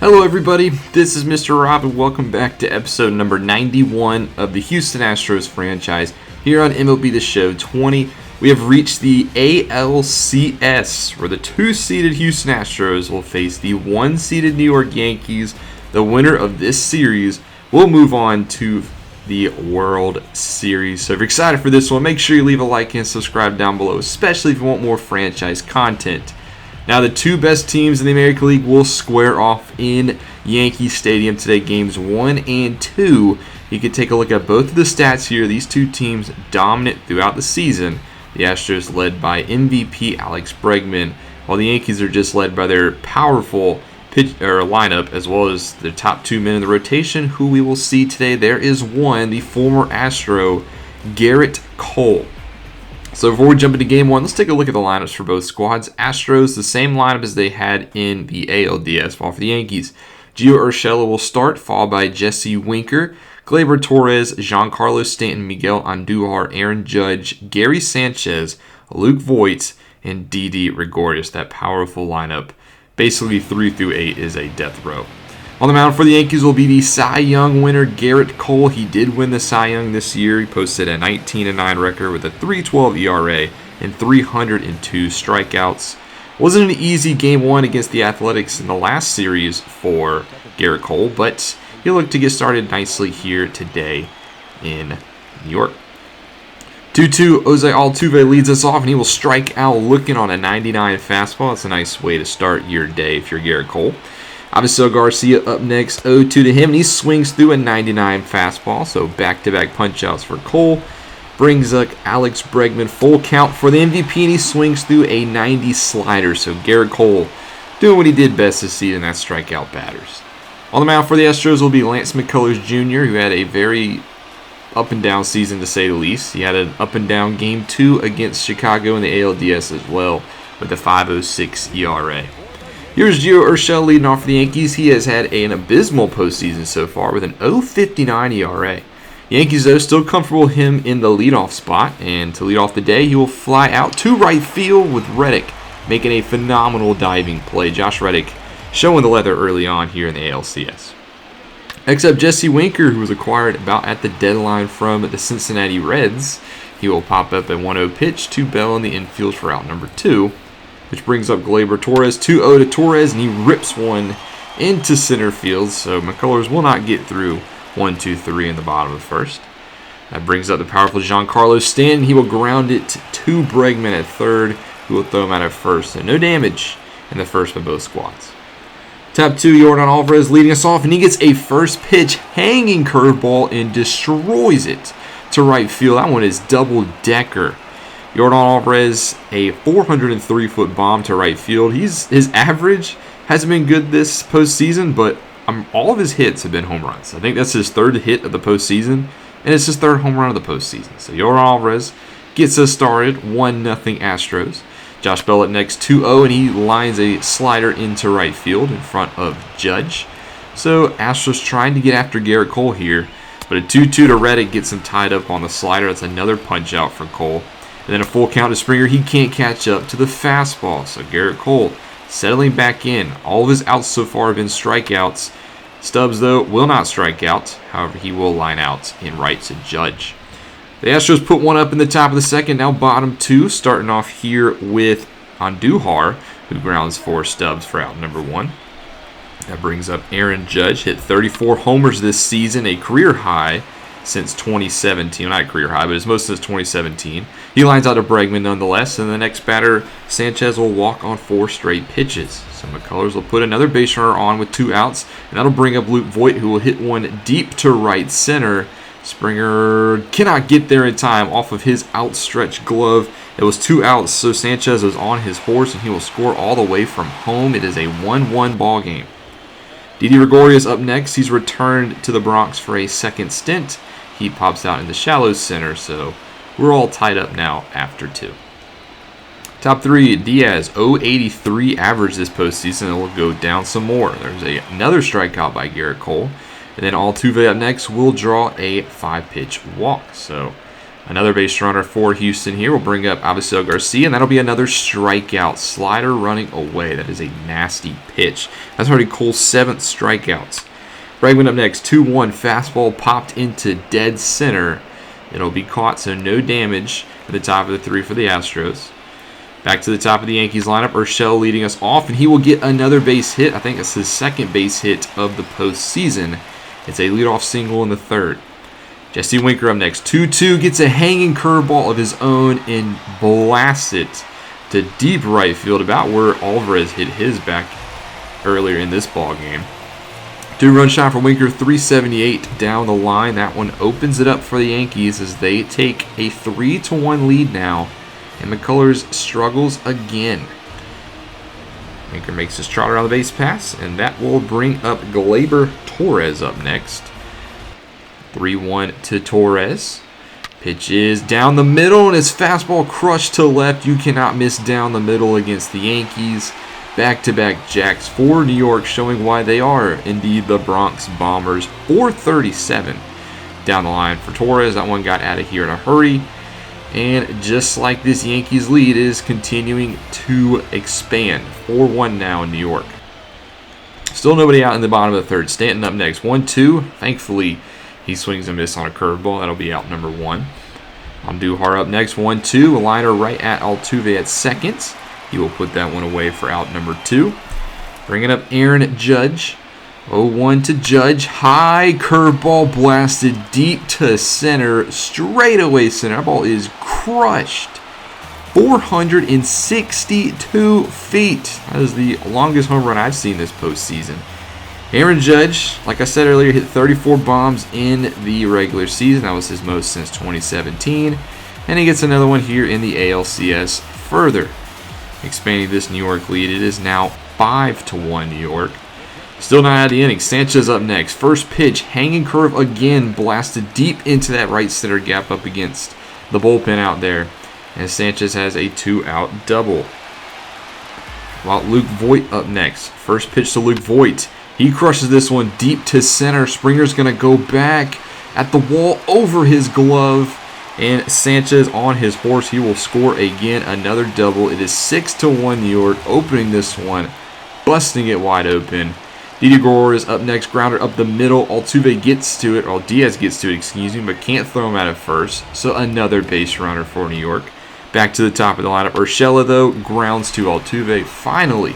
Hello everybody, this is Mr. Rob and welcome back to episode number 91 of the Houston Astros franchise here on MLB The Show 20. We have reached the ALCS, where the 2-seeded Houston Astros will face the 1-seeded New York Yankees. The winner of this series will move on to the World Series. So if you're excited for this one, make sure you leave a like and subscribe down below, especially if you want more franchise content. Now, the two best teams in the American League will square off in Yankee Stadium today, games 1 and 2. You can take a look at both of the stats here. These two teams dominant throughout the season. The Astros led by MVP Alex Bregman, while the Yankees are just led by their powerful lineup, as well as their top two men in the rotation, who we will see today. There is one, the former Astro, Gerrit Cole. So before we jump into game one, let's take a look at the lineups for both squads. Astros, the same lineup as they had in the ALDS, while for the Yankees, Gio Urshela will start, followed by Jesse Winker, Gleyber Torres, Giancarlo Stanton, Miguel Andujar, Aaron Judge, Gary Sanchez, Luke Voit, and Didi Gregorius. That powerful lineup, basically 3 through 8, is a death row. On the mound for the Yankees will be the Cy Young winner, Gerrit Cole. He did win the Cy Young this year. He posted a 19-9 record with a 3.12 ERA and 302 strikeouts. Wasn't an easy game one against the Athletics in the last series for Gerrit Cole, but he'll look to get started nicely here today in New York. 2-2, Jose Altuve leads us off, and he will strike out looking on a 99 fastball. That's a nice way to start your day if you're Gerrit Cole. Avisail Garcia up next, 0-2 to him, and he swings through a 99 fastball, so back-to-back punch-outs for Cole. Brings up Alex Bregman, full count for the MVP, and he swings through a 90 slider, so Gerrit Cole doing what he did best this season, that's strikeout batters. On the mound for the Astros will be Lance McCullers Jr., who had a very up-and-down season to say the least. He had an up-and-down Game 2 against Chicago in the ALDS as well, with a 5.06 ERA. Here's Gio Urshela leading off for the Yankees. He has had an abysmal postseason so far with an 0.59 ERA. Yankees, though, still comfortable with him in the leadoff spot. And to lead off the day, he will fly out to right field with Reddick making a phenomenal diving play. Josh Reddick showing the leather early on here in the ALCS. Next up, Jesse Winker, who was acquired about at the deadline from the Cincinnati Reds. He will pop up a 1-0 pitch to Bell in the infield for out number 2. Which brings up Gleyber Torres, 2-0 to Torres, and he rips one into center field, so McCullers will not get through 1-2-3 in the bottom of the first. That brings up the powerful Giancarlo Stanton. He will ground it to Bregman at third, who will throw him out at first. So no damage in the first by both squads. Top 2, Yordan Alvarez leading us off, and he gets a first pitch hanging curveball and destroys it to right field. That one is double-decker. Yordan Alvarez, a 403-foot bomb to right field. His average hasn't been good this postseason, but all of his hits have been home runs. I think that's his third hit of the postseason, and it's his third home run of the postseason. So Yordan Alvarez gets us started, 1-0 Astros. Josh Bell up next, 2-0, and he lines a slider into right field in front of Judge. So Astros trying to get after Gerrit Cole here, but a 2-2 to Reddick gets him tied up on the slider. That's another punch out for Cole. And then a full count to Springer. He can't catch up to the fastball. So Gerrit Cole settling back in. All of his outs so far have been strikeouts. Stubbs, though, will not strike out. However, he will line out in right to Judge. The Astros put one up in the top of the second. Now bottom 2. Starting off here with Andujar, who grounds for Stubbs for out number 1. That brings up Aaron Judge. Hit 34 homers this season, a career high since 2017. Not a career high, but it's most since 2017. He lines out to Bregman nonetheless, and the next batter, Sanchez, will walk on 4 straight pitches. So McCullers will put another base runner on with 2 outs, and that'll bring up Luke Voit, who will hit one deep to right center. Springer cannot get there in time off of his outstretched glove. It was 2 outs, so Sanchez is on his horse, and he will score all the way from home. It is a 1-1 ball game. Didi Gregorius up next. He's returned to the Bronx for a second stint. He pops out in the shallow center, so we're all tied up now after 2. Top 3, Diaz, 0.83 average this postseason. It will go down some more. There's another strikeout by Gerrit Cole. And then Altuve up next will draw a 5-pitch walk. So Another base runner for Houston here will bring up Avisail Garcia, and that'll be another strikeout. Slider running away. That is a nasty pitch. That's already Cole's 7th strikeouts. Bregman up next, 2-1. Fastball popped into dead center. It'll be caught, so no damage at the top of the 3 for the Astros. Back to the top of the Yankees lineup, Urshela leading us off, and he will get another base hit. I think it's his 2nd base hit of the postseason. It's a leadoff single in the 3rd. Jesse Winker up next, 2-2, gets a hanging curveball of his own and blasts it to deep right field, about where Alvarez hit his back earlier in this ball game. 2-run shot for Winker, 378 down the line. That one opens it up for the Yankees as they take a 3-1 lead now, and McCullers struggles again. Winker makes his trot around the base pass, and that will bring up Gleyber Torres up next. 3-1 to Torres. Pitch is down the middle, and his fastball crushed to left. You cannot miss down the middle against the Yankees. Back-to-back jacks for New York, showing why they are indeed the Bronx Bombers. 437 down the line for Torres. That one got out of here in a hurry. And just like this Yankees lead is continuing to expand. 4-1 now in New York. Still nobody out in the bottom of the 3rd. Stanton up next. 1-2. Thankfully, he swings and misses on a curveball. That'll be out number 1. Andujar up next. 1-2. A liner right at Altuve at 2nd. He will put that one away for out number 2. Bringing up Aaron Judge. 0-1 to Judge. High curveball blasted deep to center. Straightaway center. That ball is crushed. 462 feet. That is the longest home run I've seen this postseason. Aaron Judge, like I said earlier, hit 34 bombs in the regular season. That was his most since 2017. And he gets another one here in the ALCS, further expanding this New York lead. It is now 5-1 New York. Still not out of the inning. Sanchez up next. First pitch, hanging curve again, blasted deep into that right center gap up against the bullpen out there. And Sanchez has a 2-out double. While Luke Voit up next. First pitch to Luke Voit. He crushes this one deep to center. Springer's going to go back at the wall over his glove. And Sanchez on his horse. He will score again. Another double. It is 6-1 New York. Opening this one. Busting it wide open. Didi Guerrero is up next. Grounder up the middle. Altuve gets to it. Or Diaz gets to it, excuse me. But can't throw him out at first. So another base runner for New York. Back to the top of the lineup. Urshela, though, grounds to Altuve. Finally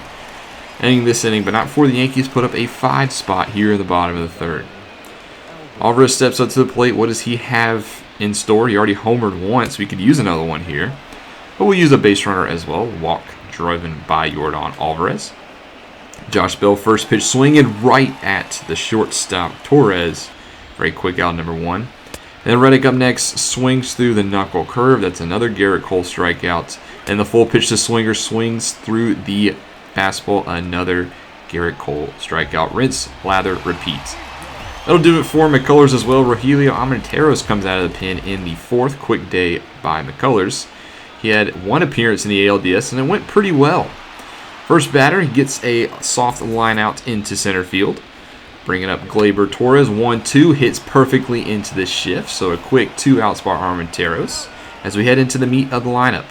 ending this inning, but not before the Yankees put up a 5 spot here in the bottom of the 3rd. Alvarez steps up to the plate. What does he have in store? He already homered once. We could use another one here. But we'll use a base runner as well. Walk driven by Jordan Alvarez. Josh Bell, first pitch swinging right at the shortstop Torres. Very quick out, number 1. And then Reddick up next, swings through the knuckle curve. That's another Garrett Cole strikeout. And the full pitch to Swinger swings through the fastball, another Garrett Cole strikeout. Rinse, lather, repeat. That'll do it for McCullers as well. Rogelio Armenteros comes out of the pen in the 4th. Quick day by McCullers. He had 1 appearance in the ALDS, and it went pretty well. First batter, he gets a soft line out into center field. Bringing up Gleyber Torres. 1-2, hits perfectly into the shift. So a quick 2-out spot Armenteros as we head into the meat of the lineup.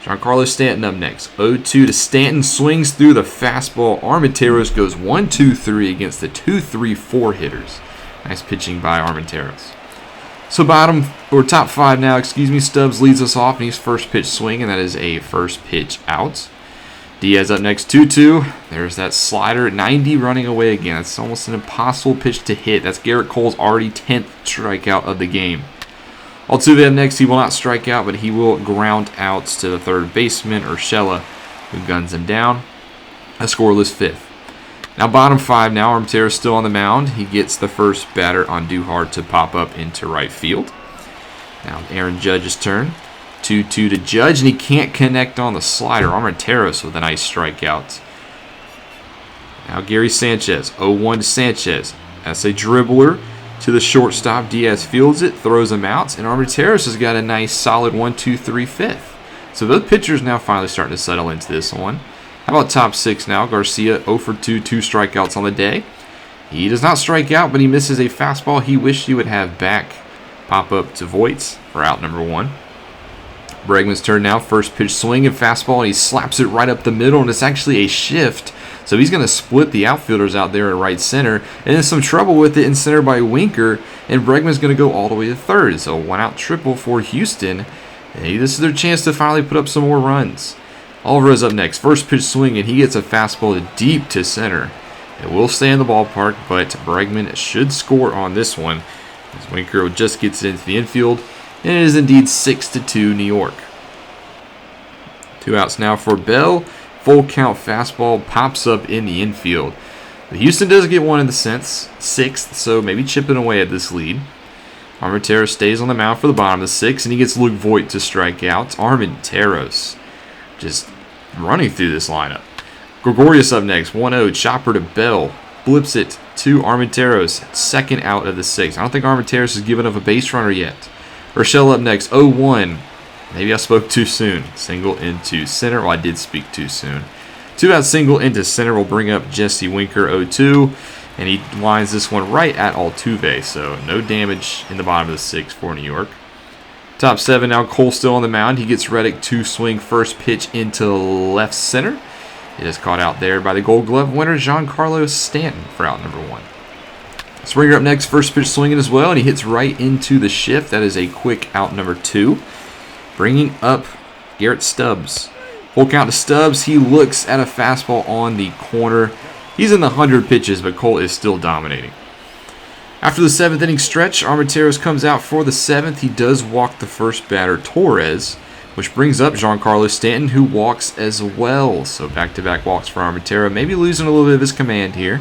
Giancarlo Stanton up next. 0-2 to Stanton. Swings through the fastball. Armenteros goes 1-2-3 against the 2-3-4 hitters. Nice pitching by Armenteros. So top 5 now, Stubbs leads us off, and he's first pitch swing, and that is a first pitch out. Diaz up next, 2-2. There's that slider, 90 running away again. That's almost an impossible pitch to hit. That's Garrett Cole's already 10th strikeout of the game. Altuve up next. He will not strike out, but he will ground out to the 3rd baseman, Urshela, who guns him down. A scoreless 5th. Now bottom 5 now. Armenteros still on the mound. He gets the first batter Andujar to pop up into right field. Now Aaron Judge's turn. 2-2 to Judge, and he can't connect on the slider. Armenteros with a nice strikeout. Now Gary Sanchez. 0-1 to Sanchez. That's a dribbler to the shortstop. Diaz fields it, throws him out, and Armenteros has got a nice solid 1-2-3 5th. So both pitchers now finally starting to settle into this one. How about top 6 now? Garcia 0 for 2, 2 strikeouts on the day. He does not strike out, but he misses a fastball he wished he would have back Pop up to Voit for out number 1. Bregman's turn now. First pitch swing and fastball, and he slaps it right up the middle, and it's actually a shift. So he's going to split the outfielders out there at right center, and then some trouble with it in center by Winker, and Bregman's going to go all the way to third. So 1-out triple for Houston. Hey, this is their chance to finally put up some more runs. Alvarez up next. First pitch swing, and he gets a fastball deep to center. It will stay in the ballpark, but Bregman should score on this one, as Winker just gets it into the infield, and it is indeed 6-2 New York. 2 outs now for Bell. Full count fastball pops up in the infield. But Houston does get one in the sense, 6th, so maybe chipping away at this lead. Armenteros stays on the mound for the bottom of the 6th, and he gets Luke Voit to strike out. Armenteros just running through this lineup. Gregorius up next, 1-0, chopper to Bell. Blips it to Armenteros, 2nd out of the 6th. I don't think Armenteros has given up a base runner yet. Urshela up next, 0-1. Maybe I spoke too soon. Single into center. Well, I did speak too soon. 2-out single into center will bring up Jesse Winker, 0-2. And he lines this one right at Altuve. So no damage in the bottom of the 6th for New York. Top 7 now. Cole still on the mound. He gets Reddick to swing first pitch into left center. It is caught out there by the Gold Glove winner, Giancarlo Stanton, for out number 1. Springer up next. First pitch swinging as well. And he hits right into the shift. That is a quick out number 2. Bringing up Garrett Stubbs. Full count to Stubbs. He looks at a fastball on the corner. He's in the 100 pitches, but Cole is still dominating. After the 7th inning stretch, Armenteros comes out for the 7th. He does walk the first batter, Torres, which brings up Giancarlo Stanton, who walks as well. So back-to-back walks for Armenteros. Maybe losing a little bit of his command here.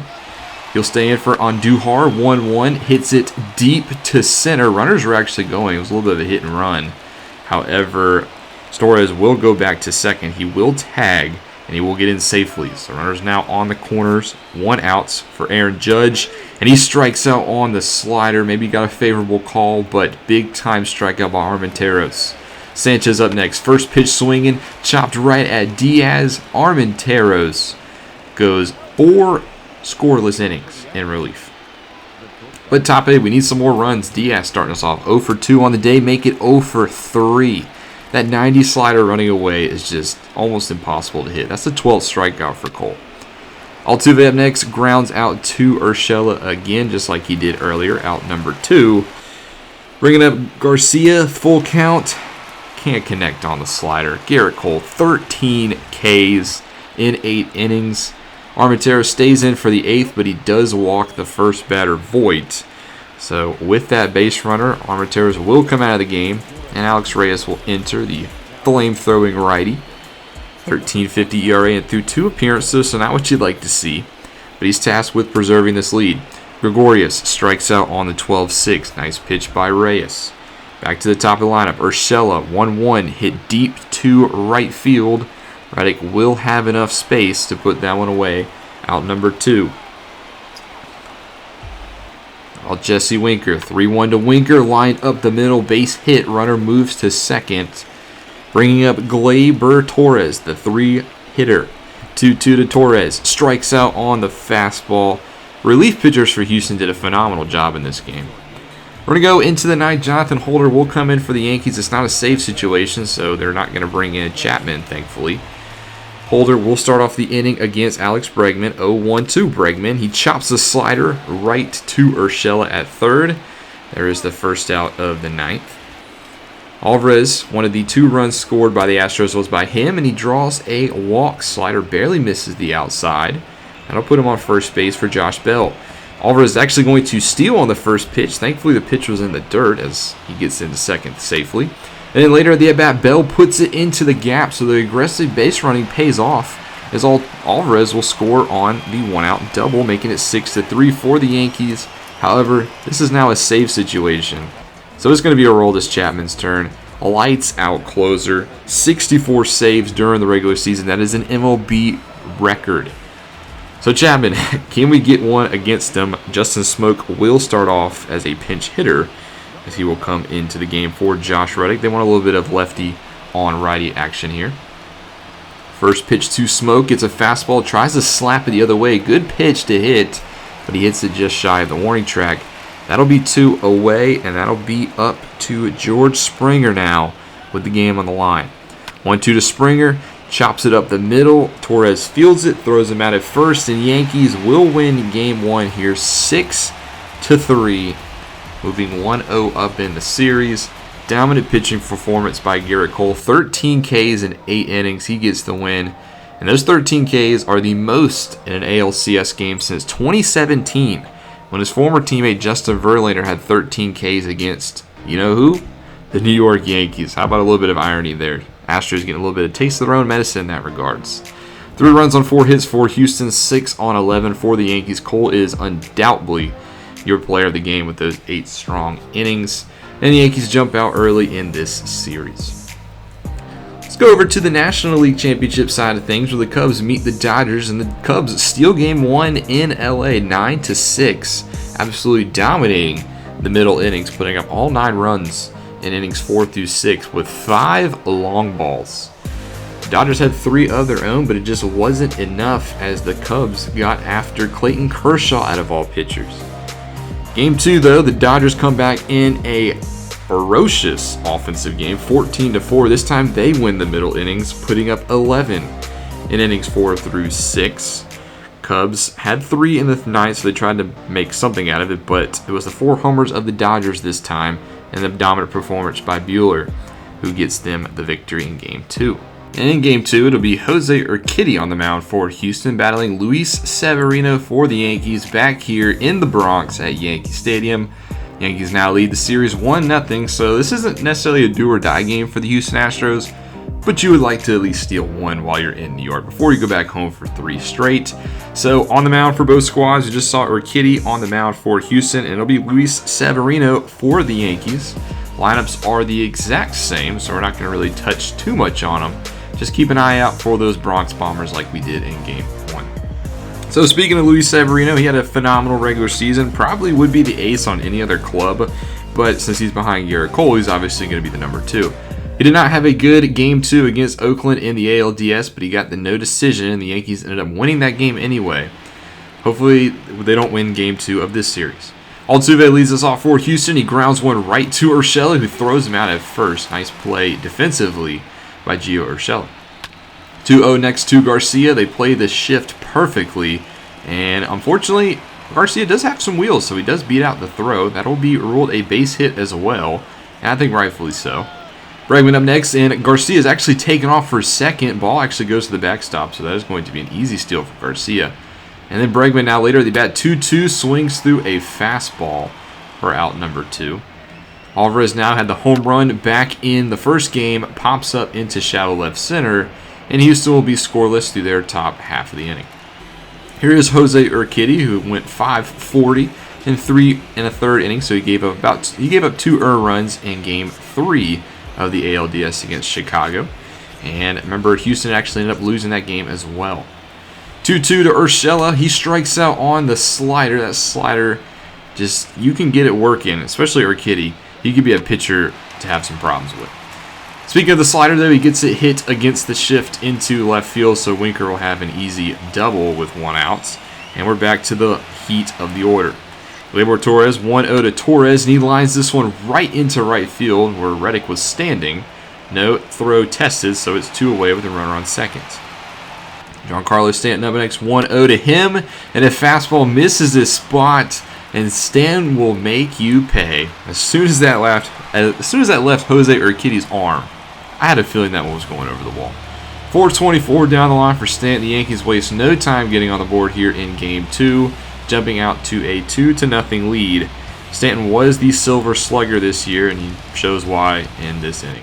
He'll stay in for Andujar, 1-1. Hits it deep to center. Runners were actually going. It was a little bit of a hit and run. However, Torres will go back to second. He will tag, and he will get in safely. So runners now on the corners. 1 out for Aaron Judge, and he strikes out on the slider. Maybe got a favorable call, but big-time strikeout by Armenteros. Sanchez up next. First pitch swinging, chopped right at Diaz. Armenteros goes 4 scoreless innings in relief. But top 8, we need some more runs. Diaz starting us off 0 for 2 on the day, make it 0 for 3. That 90 slider running away is just almost impossible to hit. That's the 12th strikeout for Cole. Altuve up next, grounds out to Urshela again, just like he did earlier, out number 2. Bringing up Garcia, full count. Can't connect on the slider. Garrett Cole, 13 Ks in 8 innings. Armenteros stays in for the 8th, but he does walk the first batter, Voit. So with that base runner, Armenteros will come out of the game, and Alex Reyes will enter, the flame-throwing righty. 13.50 ERA and through 2 appearances, so not what you'd like to see. But he's tasked with preserving this lead. Gregorius strikes out on the 12-6. Nice pitch by Reyes. Back to the top of the lineup. Urshela, 1-1, hit deep to right field. Reddick will have enough space to put that one away. Out number 2. Jesse Winker, 3-1 to Winker, lined up the middle, base hit. Runner moves to second. Bringing up Gleyber Torres, the 3-hitter. 2-2 to Torres. Strikes out on the fastball. Relief pitchers for Houston did a phenomenal job in this game. We're going to go into the 9th. Jonathan Holder will come in for the Yankees. It's not a safe situation, so they're not going to bring in Chapman, thankfully. Holder will start off the inning against Alex Bregman. 0-1 to Bregman. He chops the slider right to Urshela at third. There is the first out of the 9th. Alvarez, one of the 2 runs scored by the Astros was by him, and he draws a walk. Slider barely misses the outside. That'll put him on first base for Josh Bell. Alvarez is actually going to steal on the first pitch. Thankfully, the pitch was in the dirt as he gets into second safely. And then later at the at-bat, Bell puts it into the gap, so the aggressive base running pays off as Alvarez will score on the 1-out double, making it 6-3 for the Yankees. However, this is now a save situation. So it's going to be a Aroldis Chapman's turn. A lights-out closer. 64 saves during the regular season. That is an MLB record. So Chapman, can we get one against him? Justin Smoke will start off as a pinch hitter, as he will come into the game for Josh Reddick. They want a little bit of lefty on righty action here. First pitch to Smoke. It's a fastball. Tries to slap it the other way. Good pitch to hit, but he hits it just shy of the warning track. That'll be 2 away, and that'll be up to George Springer now with the game on the line. 1-2 to Springer, chops it up the middle. Torres fields it, throws him out at first, and Yankees will win game 1 here 6-3, moving 1-0 up in the series. Dominant pitching performance by Garrett Cole, 13 Ks in 8 innings. He gets the win. And those 13 Ks are the most in an ALCS game since 2017, when his former teammate Justin Verlander had 13 Ks against, you know who? The New York Yankees. How about a little bit of irony there? Astros getting a little bit of taste of their own medicine in that regards. 3 runs on 4 hits for Houston, 6 on 11 for the Yankees. Cole is undoubtedly your player of the game with those 8 strong innings. And the Yankees jump out early in this series. Let's go over to the National League Championship side of things, where the Cubs meet the Dodgers, and the Cubs steal game 1 in LA 9-6, absolutely dominating the middle innings, putting up all 9 runs in innings 4 through 6 with 5 long balls. The Dodgers had 3 of their own, but it just wasn't enough as the Cubs got after Clayton Kershaw out of all pitchers. Game 2, though, the Dodgers come back in a ferocious offensive game, 14-4. This time they win the middle innings, putting up 11 in innings 4 through 6. Cubs had 3 in the 9th, so they tried to make something out of it, but it was the 4 homers of the Dodgers this time, and the dominant performance by Buehler, who gets them the victory in Game 2. And in Game 2, it'll be Jose Urquidy on the mound for Houston, battling Luis Severino for the Yankees back here in the Bronx at Yankee Stadium. Yankees now lead the series 1-0, so this isn't necessarily a do-or-die game for the Houston Astros, but you would like to at least steal 1 while you're in New York before you go back home for 3 straight. So on the mound for both squads, you just saw Urquidy on the mound for Houston, and it'll be Luis Severino for the Yankees. Lineups are the exact same, so we're not going to really touch too much on them. Just keep an eye out for those Bronx Bombers like we did in Game 1. So speaking of Luis Severino, he had a phenomenal regular season. Probably would be the ace on any other club, but since he's behind Garrett Cole, he's obviously going to be the number 2. He did not have a good Game 2 against Oakland in the ALDS, but he got the no decision, and the Yankees ended up winning that game anyway. Hopefully, they don't win Game 2 of this series. Altuve leads us off for Houston. He grounds one right to Urshela, who throws him out at first. Nice play defensively by Gio Urshela. 2-0 next to Garcia. They play the shift perfectly, and unfortunately, Garcia does have some wheels, so he does beat out the throw. That'll be ruled a base hit as well, and I think rightfully so. Bregman up next, and Garcia is actually taken off for second. Ball actually goes to the backstop, so that is going to be an easy steal for Garcia. And then Bregman now later, the bat 2-2, swings through a fastball for out number 2. Alvarez now had the home run back in the first game, pops up into shallow left center, and Houston will be scoreless through their top half of the inning. Here is Jose Urquidy, who went 5-40 in 3 1/3 innings, so he gave up 2 earned runs in Game 3 of the ALDS against Chicago. And remember, Houston actually ended up losing that game as well. 2-2 to Urshela. He strikes out on the slider. That slider, just, you can get it working, especially Urquidy. He could be a pitcher to have some problems with. Speaking of the slider, though, he gets it hit against the shift into left field, so Winker will have an easy double with 1 out. And we're back to the heat of the order. Gleyber Torres, 1-0 to Torres, and he lines this one right into right field where Reddick was standing. No throw tested, so it's 2 away with a runner on second. Giancarlo Stanton up next, 1-0 to him, and a fastball misses his spot, and Stan will make you pay. As soon as that left Jose Urquidy's arm, I had a feeling that one was going over the wall. 4:24 down the line for Stanton. The Yankees waste no time getting on the board here in Game 2, jumping out to a 2-0 lead. Stanton was the Silver Slugger this year, and he shows why in this inning.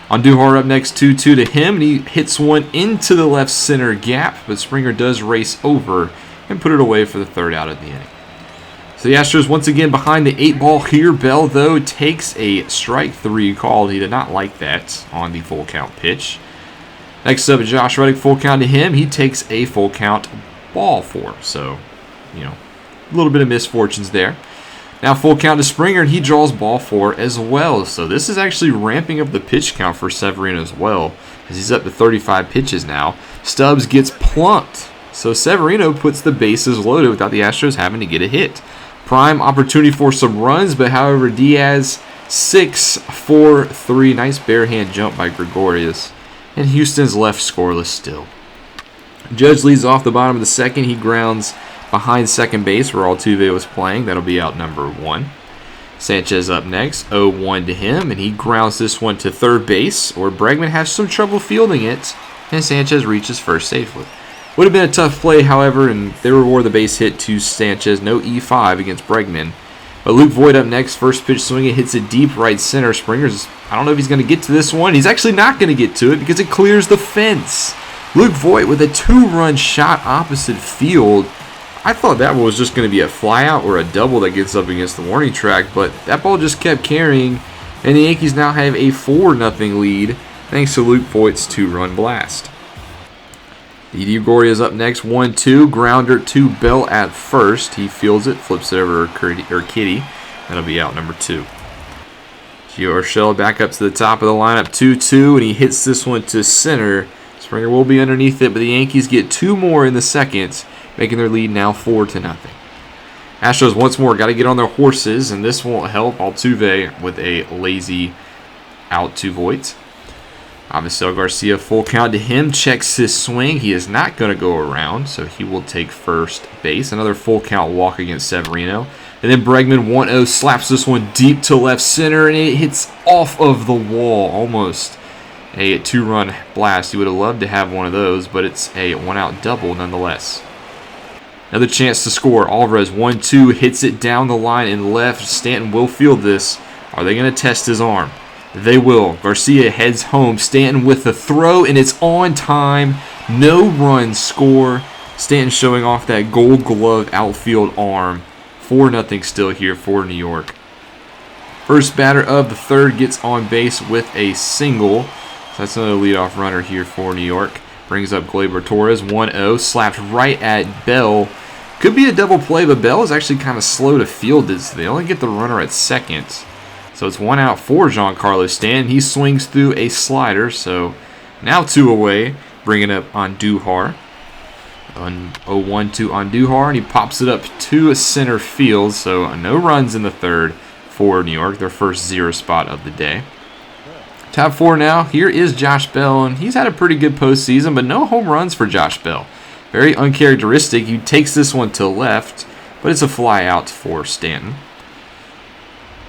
Andujar up next, 2-2 to him, and he hits one into the left center gap, but Springer does race over and put it away for the 3rd out of the inning. So the Astros once again behind the 8 ball here. Bell, though, takes a strike 3 call. He did not like that on the full count pitch. Next up, Josh Reddick, full count to him. He takes a full count ball 4. So, a little bit of misfortunes there. Now full count to Springer, and he draws ball 4 as well. So this is actually ramping up the pitch count for Severino as well, as he's up to 35 pitches now. Stubbs gets plunked. So Severino puts the bases loaded without the Astros having to get a hit. Prime opportunity for some runs, but however, Diaz 6-4-3. Nice bare hand jump by Gregorius. And Houston's left scoreless still. Judge leads off the bottom of the second. He grounds behind second base where Altuve was playing. That'll be out number 1. Sanchez up next, 0-1 to him, and he grounds this one to third base, where Bregman has some trouble fielding it, and Sanchez reaches first safely. Would have been a tough play, however, and they reward the base hit to Sanchez. No E5 against Bregman. But Luke Voigt up next, first pitch swinging, hits it deep right center. Springer's, I don't know if he's going to get to this one. He's actually not going to get to it because it clears the fence. Luke Voigt with a 2-run shot opposite field. I thought that one was just going to be a flyout or a double that gets up against the warning track, but that ball just kept carrying, and the Yankees now have a 4-0 lead thanks to Luke Voigt's 2-run blast. Didi Gregorius up next, 1-2, grounder to Bell at first. He fields it, flips it over to Kitty. That'll be out number 2. Gio Urshela back up to the top of the lineup, 2-2, and he hits this one to center. Springer will be underneath it, but the Yankees get 2 more in the second, making their lead now 4-0. Astros once more got to get on their horses, and this won't help. Altuve with a lazy out to Voigt. Avisail Garcia, full count to him, checks his swing. He is not going to go around, so he will take first base. Another full count walk against Severino. And then Bregman 1-0 slaps this one deep to left center, and it hits off of the wall. Almost a 2-run blast. You would have loved to have one of those, but it's a 1-out double nonetheless. Another chance to score. Alvarez 1-2 hits it down the line and left. Stanton will field this. Are they going to test his arm? They will. Garcia heads home. Stanton with the throw, and it's on time. No run score. Stanton showing off that gold glove outfield arm. 4-0 still here for New York. First batter of the third gets on base with a single. So that's another leadoff runner here for New York. Brings up Gleyber Torres, 1-0, slapped right at Bell. Could be a double play, but Bell is actually kind of slow to field this. They only get the runner at second. So it's 1 out for Giancarlo Stanton. He swings through a slider, so now 2 away. Bringing up Andujar. 0-1 to Andujar, and he pops it up to center field. So no runs in the third for New York, their first 0 spot of the day. Top 4 now. Here is Josh Bell, and he's had a pretty good postseason, but no home runs for Josh Bell. Very uncharacteristic. He takes this one to left, but it's a fly out for Stanton.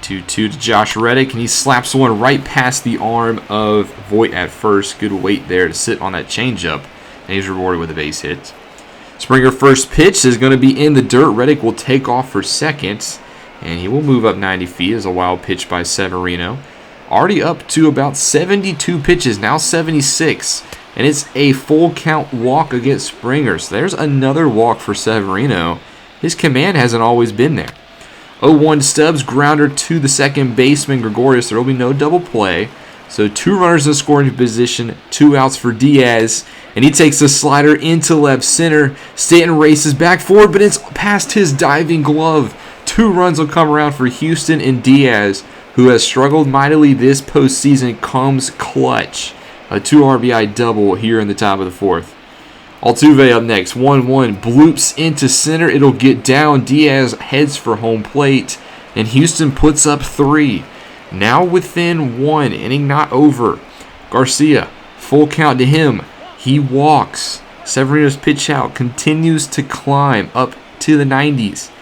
2-2 to Josh Reddick, and he slaps one right past the arm of Voigt at first. Good weight there to sit on that changeup, and he's rewarded with a base hit. Springer first pitch is going to be in the dirt. Reddick will take off for second, and he will move up 90 feet as a wild pitch by Severino. Already up to about 72 pitches, now 76, and it's a full count walk against Springer. So there's another walk for Severino. His command hasn't always been there. 0-1 Stubbs, grounder to the second baseman, Gregorius. There will be no double play. So 2 runners in scoring position, 2 outs for Diaz, and he takes the slider into left center. Stanton races back forward, but it's past his diving glove. 2 runs will come around for Houston, and Diaz, who has struggled mightily this postseason, comes clutch. A 2 RBI double here in the top of the 4th. Altuve up next, 1-1, bloops into center. It'll get down. Diaz heads for home plate, and Houston puts up 3. Now within 1, inning not over. Garcia, full count to him. He walks. Severino's pitch out continues to climb up to the 90s.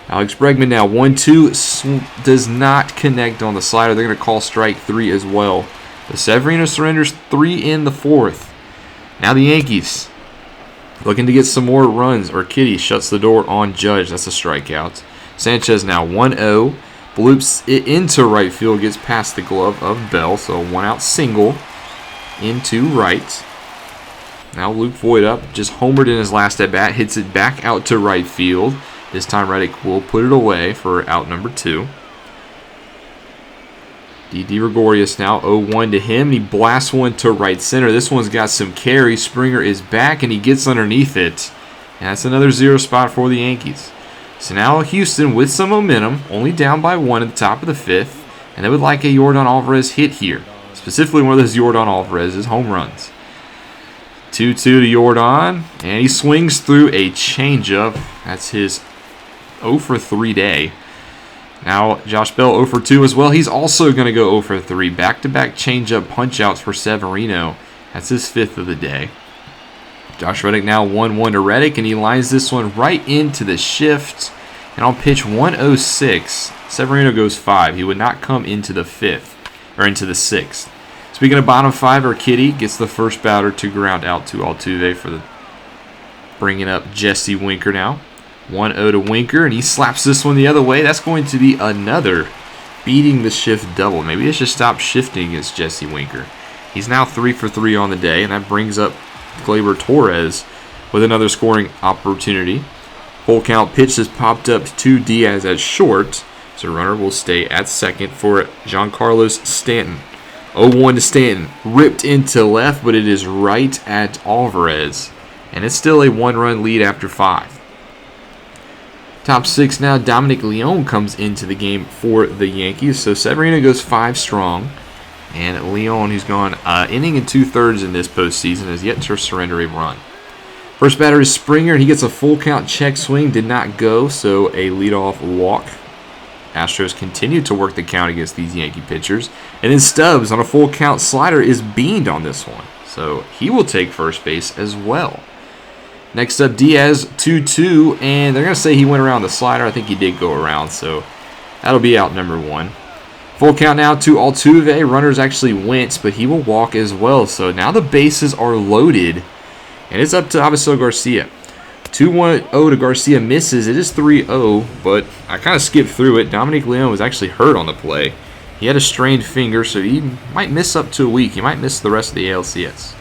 Alex Bregman now 1-2, does not connect on the slider. They're going to call strike 3 as well. But Severino surrenders 3 in the 4th. Now the Yankees looking to get some more runs. Kitty shuts the door on Judge. That's a strikeout. Sanchez now 1-0. Bloops it into right field. Gets past the glove of Bell. So 1 out single into right. Now Luke Voigt up. Just homered in his last at bat. Hits it back out to right field. This time Reddick will put it away for out number 2. Didi Gregorius now 0-1 to him. He blasts one to right center. This one's got some carry. Springer is back, and he gets underneath it. And that's another 0 spot for the Yankees. So now Houston with some momentum, only down by 1 at the top of the 5th. And they would like a Yordan Alvarez hit here. Specifically one of those Yordan Alvarez's home runs. 2-2 to Yordan. And he swings through a changeup. That's his 0 for 3 day. Now Josh Bell 0 for 2 as well. He's also going to go 0 for 3. Back-to-back changeup punch-outs for Severino. That's his 5th of the day. Josh Reddick now 1-1 to Reddick, and he lines this one right into the shift. And on pitch 106, Severino goes 5. He would not come into the 5th, or into the 6th. Speaking of bottom 5, Urquidy gets the first batter to ground out to Altuve for the bringing up Jesse Winker now. 1-0 to Winker, and he slaps this one the other way. That's going to be another beating the shift double. Maybe it should stop shifting against Jesse Winker. He's now 3 for 3 on the day, and that brings up Gleyber Torres with another scoring opportunity. Full count pitch has popped up to Diaz at short, so runner will stay at second for Giancarlo Stanton. 0-1 to Stanton, ripped into left, but it is right at Alvarez, and it's still a 1-run lead after 5. Top 6 now, Dominic Leone comes into the game for the Yankees, so Severino goes 5 strong. And Leone, who's gone inning and 2/3 in this postseason, has yet to surrender a run. First batter is Springer. He gets a full count check swing. Did not go, so a leadoff walk. Astros continue to work the count against these Yankee pitchers. And then Stubbs on a full count slider is beamed on this one. So he will take first base as well. Next up, Diaz 2-2. And they're going to say he went around the slider. I think he did go around, so that'll be out number 1. Full count now to Altuve. Runners actually went, but he will walk as well. So now the bases are loaded, and it's up to Avisail Garcia. 2-1-0 to Garcia misses. It is 3-0, but I kind of skipped through it. Dominic Leone was actually hurt on the play. He had a strained finger, so he might miss up to a week. He might miss the rest of the ALCS.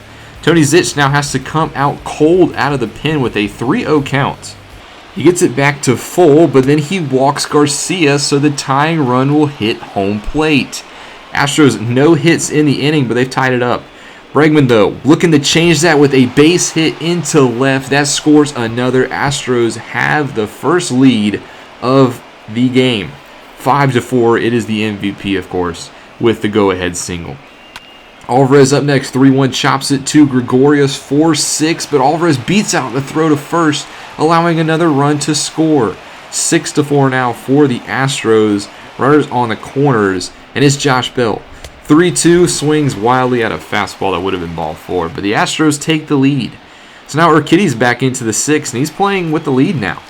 Tony Zych now has to come out cold out of the pen with a 3-0 count. He gets it back to full, but then he walks Garcia, so the tying run will hit home plate. Astros no hits in the inning, but they've tied it up. Bregman, though, looking to change that with a base hit into left. That scores another. Astros have the first lead of the game. 5-4. It is the MVP, of course, with the go-ahead single. Alvarez up next. 3-1 chops it to Gregorius. 4-6, but Alvarez beats out the throw to first, allowing another run to score. 6-4 now for the Astros. Runners on the corners, and it's Josh Bell. 3-2, swings wildly at a fastball that would have been ball 4, but the Astros take the lead. So now Urquidy's back into the 6th, and he's playing with the lead now.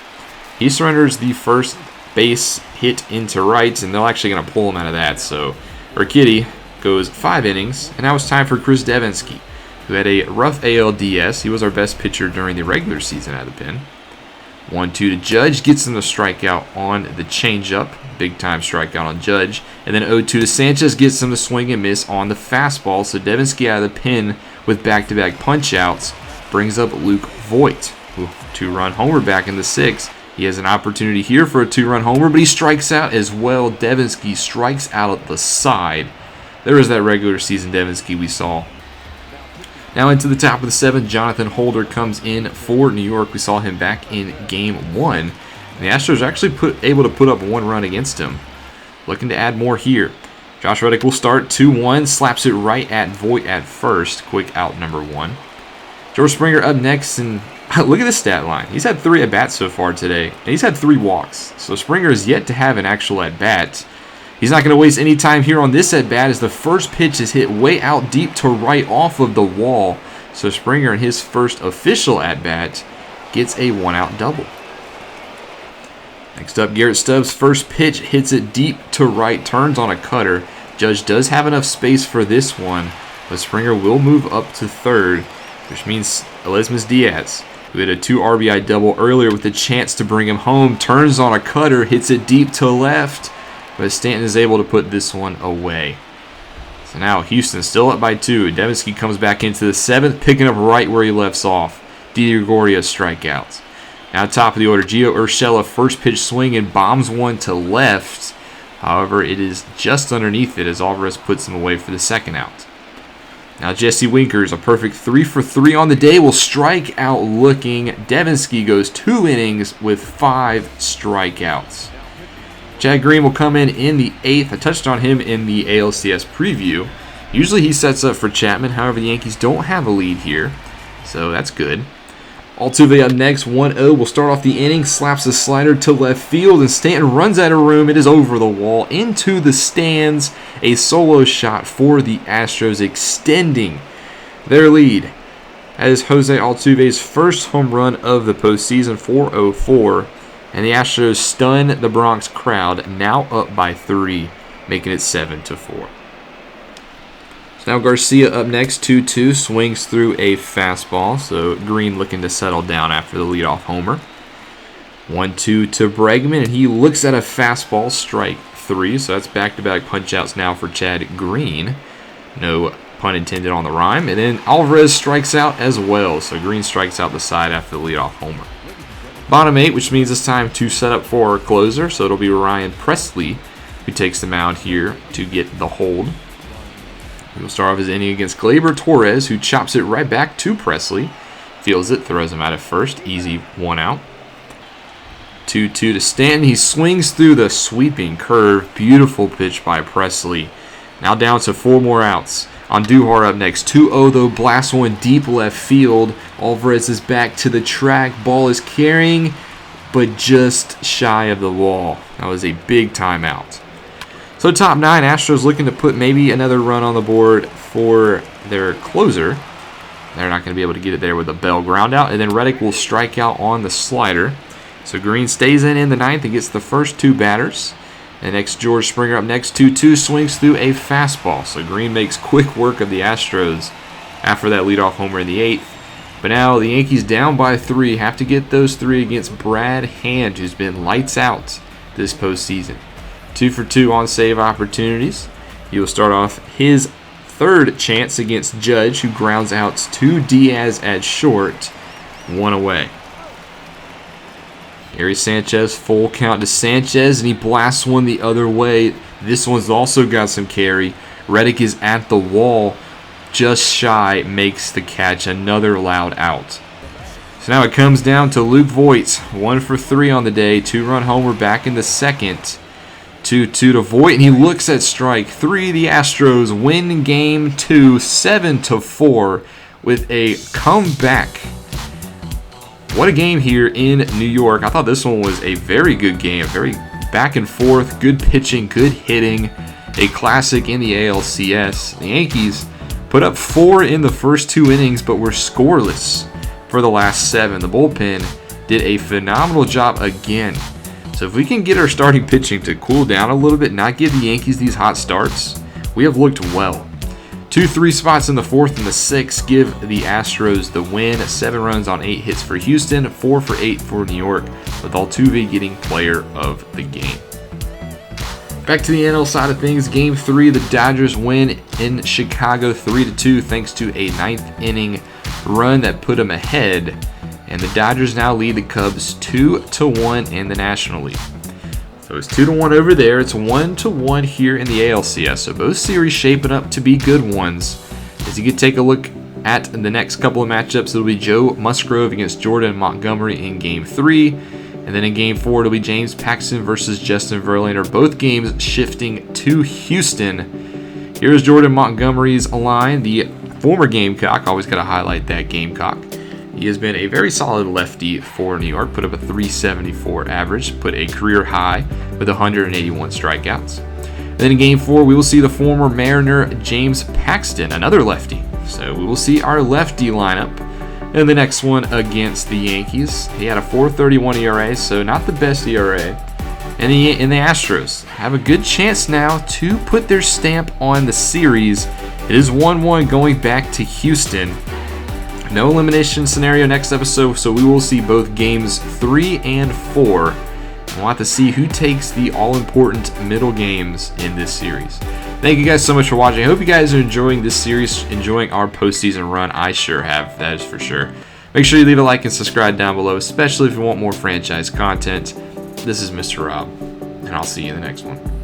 He surrenders the first base hit into right, and they're actually going to pull him out of that. So Urquidy goes 5 innings, and now it's time for Chris Devenski, who had a rough ALDS. He was our best pitcher during the regular season out of the pen. 1-2 to Judge, gets him the strikeout on the changeup. Big time strikeout on Judge. And then 0-2 to Sanchez, gets him the swing and miss on the fastball. So Devenski out of the pen with back-to-back punch-outs brings up Luke Voit. 2-run homer back in the 6th. He has an opportunity here for a 2-run homer, but he strikes out as well. Devenski strikes out at the side. There is that regular season Devenski we saw. Now into the top of the 7th, Jonathan Holder comes in for New York. We saw him back in Game 1. And the Astros are actually able to put up 1 run against him. Looking to add more here. Josh Reddick will start 2-1, slaps it right at Voit at first. Quick out number 1. George Springer up next, and look at this stat line. He's had 3 at-bats so far today, and he's had 3 walks. So Springer is yet to have an actual at-bat. He's not going to waste any time here on this at-bat as the first pitch is hit way out deep to right off of the wall. So Springer in his first official at-bat gets a 1-out double. Next up, Garrett Stubbs' first pitch hits it deep to right, turns on a cutter. Judge does have enough space for this one, but Springer will move up to third, which means Elizmus Diaz, who had a 2 RBI double earlier with a chance to bring him home, turns on a cutter, hits it deep to left, but Stanton is able to put this one away. So now Houston still up by 2. Devenski comes back into the 7th, picking up right where he left off. Didi Gregorius strikeouts. Now top of the order, Gio Urshela, first pitch swing and bombs one to left. However, it is just underneath it as Alvarez puts him away for the 2nd out. Now Jesse Winker's a perfect 3 for 3 on the day, will strike out looking. Devenski goes 2 innings with 5 strikeouts. Chad Green will come in the 8th. I touched on him in the ALCS preview. Usually he sets up for Chapman. However, the Yankees don't have a lead here, so that's good. Altuve up next, 1-0. Will start off the inning, slaps a slider to left field, and Stanton runs out of room. It is over the wall, into the stands. A solo shot for the Astros, extending their lead. That is Jose Altuve's first home run of the postseason, 4-0-4. And the Astros stun the Bronx crowd, now up by 3, making it 7-4. Now Garcia up next, 2-2, swings through a fastball. So Green looking to settle down after the leadoff homer. 1-2 to Bregman, and he looks at a fastball, strike 3. So that's back-to-back punch-outs now for Chad Green. No pun intended on the rhyme. And then Alvarez strikes out as well. So Green strikes out the side after the leadoff homer. Bottom 8, which means it's time to set up for our closer. So it'll be Ryan Presley who takes the mound here to get the hold. He'll start off his inning against Gleyber Torres, who chops it right back to Presley. Feels it, throws him out at first. Easy 1 out. 2-2 to Stanton. He swings through the sweeping curve. Beautiful pitch by Presley. Now down to 4 more outs. Andujar up next. 2-0 though. Blast one deep left field. Alvarez is back to the track. Ball is carrying, but just shy of the wall. That was a big timeout. So top 9, Astros looking to put maybe another run on the board for their closer. They're not going to be able to get it there with a Bell ground out. And then Reddick will strike out on the slider. So Green stays in the 9th and gets the first 2 batters. And next, George Springer up next, 2-2, swings through a fastball. So Green makes quick work of the Astros after that leadoff homer in the 8th. But now the Yankees down by 3. Have to get those 3 against Brad Hand, who's been lights out this postseason. 2 for 2 on save opportunities. He will start off his 3rd chance against Judge, who grounds out to Diaz at short, 1 away. Gary Sanchez, full count to Sanchez, and he blasts one the other way. This one's also got some carry. Reddick is at the wall, just shy, makes the catch, another loud out. So now it comes down to Luke Voit, 1 for 3 on the day, 2-run homer back in the 2nd. 2-2 to Voit, and he looks at strike 3. The Astros win game 2, 7-4, with a comeback. What a game here in New York. I thought this one was a very good game, very back and forth, good pitching, good hitting, a classic in the ALCS. The Yankees put up 4 in the first 2 innings, but were scoreless for the last 7. The bullpen did a phenomenal job again. So if we can get our starting pitching to cool down a little bit, not give the Yankees these hot starts, we have looked well. 2-3 spots in the 4th and the 6th give the Astros the win. 7 runs on 8 hits for Houston, 4 for 8 for New York, with Altuve getting player of the game. Back to the NL side of things, Game 3, the Dodgers win in Chicago 3-2 thanks to a 9th inning run that put them ahead. And the Dodgers now lead the Cubs 2-1 in the National League. So it's 2-1 over there. It's 1-1 here in the ALCS. So both series shaping up to be good ones. As you can take a look at the next couple of matchups, it'll be Joe Musgrove against Jordan Montgomery in Game 3. And then in Game 4, it'll be James Paxton versus Justin Verlander. Both games shifting to Houston. Here's Jordan Montgomery's line. The former Gamecock. Always got to highlight that Gamecock. He has been a very solid lefty for New York, put up a .374 average, put a career high with 181 strikeouts. And then in Game 4, we will see the former Mariner James Paxton, another lefty. So we will see our lefty lineup in the next one against the Yankees. He had a .431 ERA, so not the best ERA. And the Astros have a good chance now to put their stamp on the series. It is 1-1 going back to Houston. No elimination scenario next episode, so we will see both games 3 and 4. We'll have to see who takes the all-important middle games in this series. Thank you guys so much for watching. I hope you guys are enjoying this series, enjoying our postseason run. I sure have, that is for sure. Make sure you leave a like and subscribe down below, especially if you want more franchise content. This is Mr. Rob, and I'll see you in the next one.